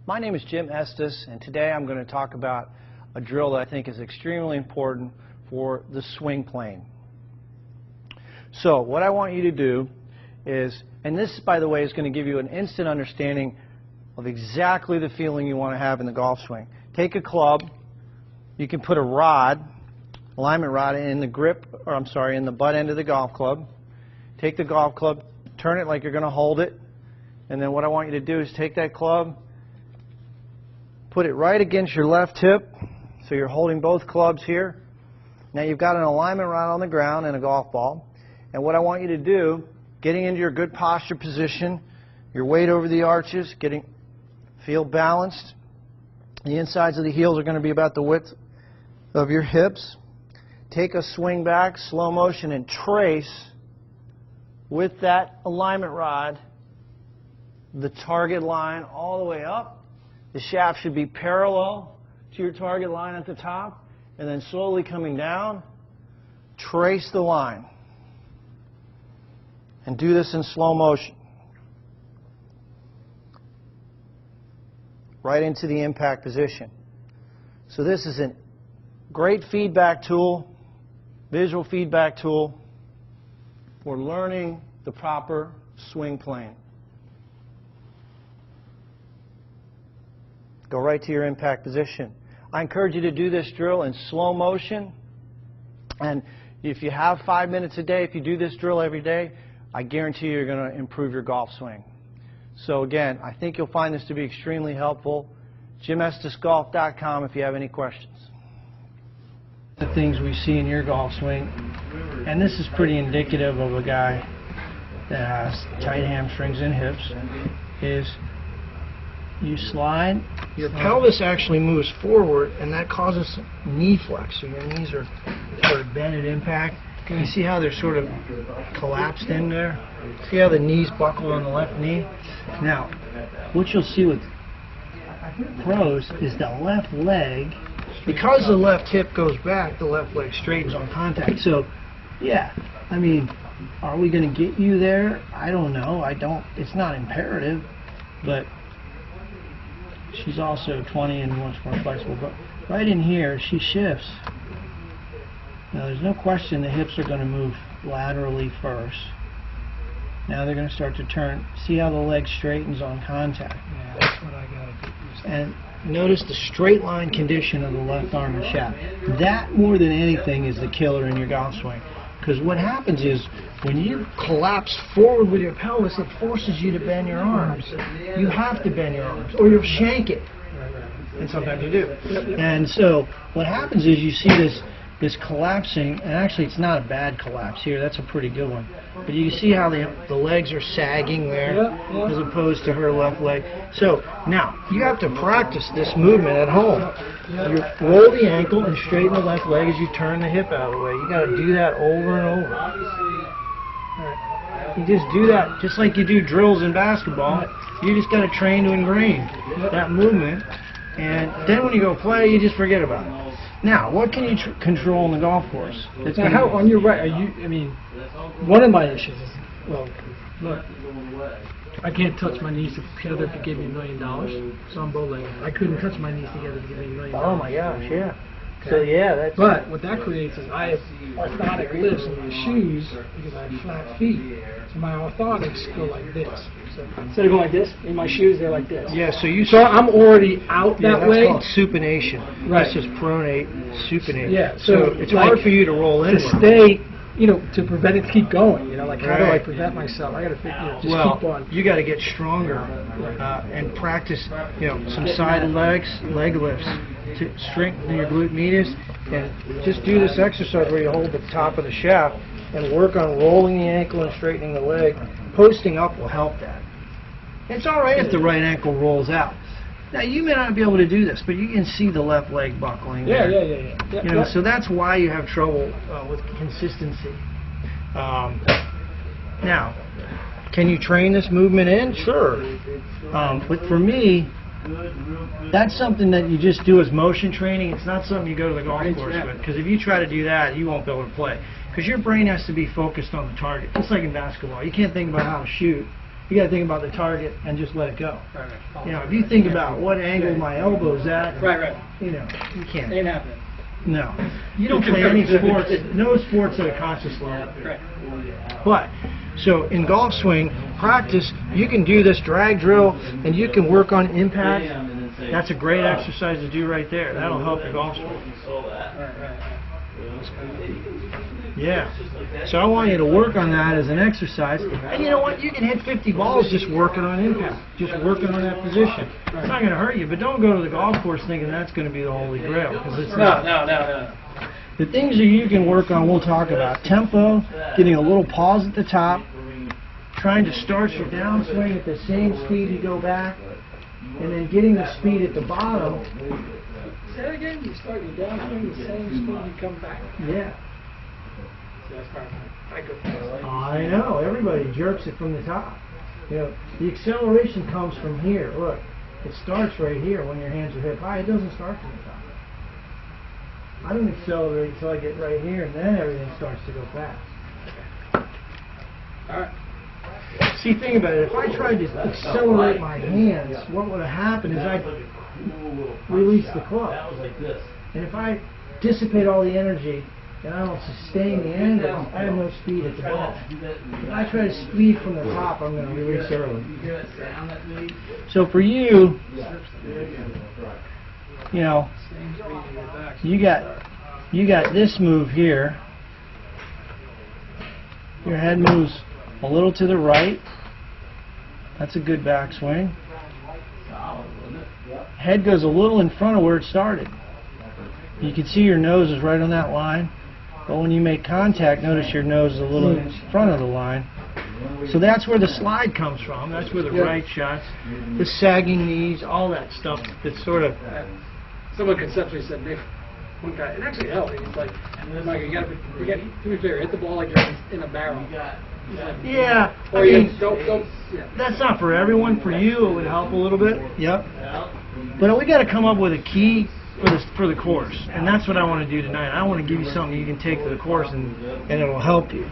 My name is Jim Estes, and today I'm going to talk about a drill that I think is extremely important for the swing plane. So what I want you to do is, and this, by the way, is going to give you an instant understanding of exactly the feeling you want to have in the golf swing. Take a club. You can put a rod, alignment rod, in the grip, or I'm sorry, in the butt end of the golf club. Take the golf club, turn it like you're going to hold it, and then what I want you to do is take that club, put it right against your left hip, so you're holding both clubs here. Now you've got an alignment rod on the ground and a golf ball, and what I want you to do, getting into your good posture position, your weight over the arches, feel balanced. The insides of the heels are going to be about the width of your hips. Take a swing back, slow motion, and trace with that alignment rod the target line all the way up. The shaft should be parallel to your target line at the top, and then slowly coming down, trace the line. And do this in slow motion. Right into the impact position. So this is a great feedback tool, visual feedback tool for learning the proper swing plane. Go right to your impact position. I encourage you to do this drill in slow motion, and if you have 5 minutes a day, if you do this drill every day, I guarantee you're going to improve your golf swing. So again, I think you'll find this to be extremely helpful. JimEstesGolf.com if you have any questions. The things we see in your golf swing, and this is pretty indicative of a guy that has tight hamstrings and hips, is you slide, your pelvis actually moves forward, and that causes knee flex. So your knees are sort of bent at impact. You see how they're sort of collapsed in there? See how the knees buckle on the left knee? Now, what you'll see with pros is the left leg, because the left hip goes back, the left leg straightens on contact. So, yeah, I mean, are we going to get you there? I don't know. It's not imperative, but she's also 20 and much more flexible. But right in here, she shifts. Now, there's no question the hips are going to move laterally first. Now they're going to start to turn. See how the leg straightens on contact? Yeah, that's what I got to do. And notice the straight line condition of the left arm and shaft. That, more than anything, is the killer in your golf swing. Because what happens is, when you collapse forward with your pelvis, it forces you to bend your arms. You have to bend your arms, or you'll shank it. And sometimes you do. And so what happens is you see this collapsing, and actually it's not a bad collapse here, that's a pretty good one. But you see how the legs are sagging there, as opposed to her left leg. So now, you have to practice this movement at home. You roll the ankle and straighten the left leg as you turn the hip out of the way. You got to do that over and over. Right. You just do that, just like you do drills in basketball. You just got to train to ingrain that movement, and then when you go play, you just forget about it. Now, what can you control on the golf course? Now, how, on your right, one of my issues is, well, look, I can't touch my knees together if you gave me $1 million, so I'm bow-legged. I couldn't touch my knees together to give me $1 million. Oh my gosh, yeah. Okay. So yeah, that's... But what that creates is I have orthotic lifts in my shoes because I have flat feet. So my orthotics go like this. So instead of going like this, in my shoes they're like this. Yeah, so I'm already out that way. That's called supination. Right. This is pronate, supinate. Yeah, so it's hard for you to roll in. To stay, to prevent it to keep going. Like how do I prevent myself? I got to just keep on. You got to get stronger and practice, some side leg lifts to strengthen your glute medius, and just do this exercise where you hold the top of the shaft and work on rolling the ankle and straightening the leg. Posting up will help that. It's all right if the right ankle rolls out. Now, you may not be able to do this, but you can see the left leg buckling there. Yeah. So that's why you have trouble with consistency. Now, can you train this movement in? Sure. But for me, that's something that you just do as motion training. It's not something you go to the golf course with. Because if you try to do that, you won't be able to play. Because your brain has to be focused on the target, just like in basketball. You can't think about how to shoot You got to think about the target and just let it go. Right. You know, if you think about what angle my elbow's at, Right. you know, you can't. Ain't happening. No. You don't play any sports, no sports at a conscious level. Right. But, so in golf swing, practice, you can do this drag drill and you can work on impact. That's a great exercise to do right there. That'll help your golf swing. Right. Yeah. So I want you to work on that as an exercise. And you know what? You can hit 50 balls just working on impact, just working on that position. It's not going to hurt you, but don't go to the golf course thinking that's going to be the holy grail, because it's not. No. The things that you can work on, we'll talk about. Tempo, getting a little pause at the top, trying to start your downswing at the same speed you go back, and then getting the speed at the bottom. Say that again. You start your downswing the same speed you come back. Yeah. That's part of it. I go fast. I know, everybody jerks it from the top. You know, the acceleration comes from here. Look, it starts right here when your hands are hip high. It doesn't start from the top. I don't accelerate until I get right here, and then everything starts to go fast. All right. See, think about it. If I tried to accelerate my hands, what would have happened is I'd release the club. And if I dissipate all the energy and I don't sustain the angle, I have no speed at the ball. If I try to speed from the top, I'm going to release early. So for you, you know, you got this move here. Your head moves a little to the right. That's a good backswing. Head goes a little in front of where it started. You can see your nose is right on that line. But when you make contact, notice your nose is a little in front of the line. So that's where the slide comes from. That's where the right shots, the sagging knees, all that stuff that's sort of... Someone conceptually said, Dave, one guy, it actually helped. It's like, Mike, you got to be fair, hit the ball like you're in a barrel. Yeah, Or I mean, don't. that's not for everyone. For you, it would help a little bit. Yep. But we got to come up with a key for the course, and that's what I want to do tonight. I want to give you something you can take to the course, and it'll help you.